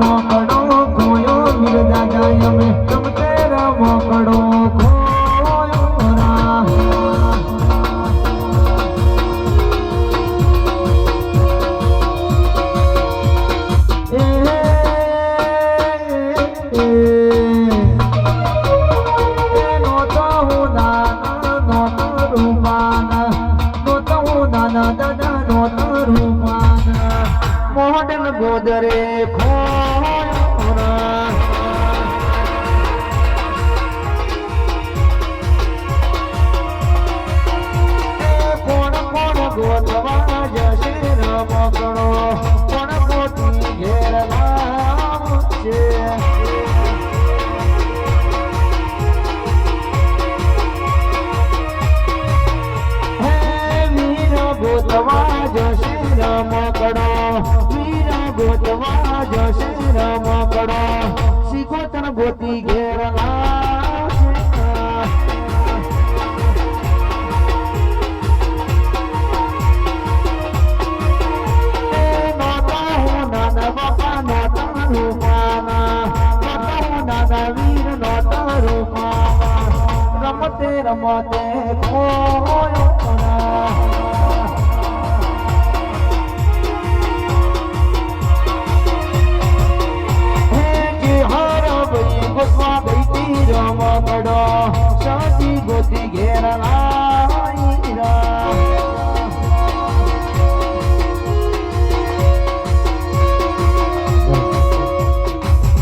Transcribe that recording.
રમકડો ખોયો વીર દાદા અમે રમતે રમકડો ખોયો રા મોડન ગોદરે ખોરા કોણ કોણ ગોદવા જશે રમકડો કોણ કોટી ઘેર લાવશે હે વીર ગોદવા જશે રમકડો ગોતવા જશે રમકડો શીખોતર ગોતી ઘેર લાવશે નોતા હું નાના બાપા નોતા રૂપાના નોતા હું નાના વીર નોતા રૂપાના રમતે રમતે ખોયો રમકડો શાદી ગોતી ઘેર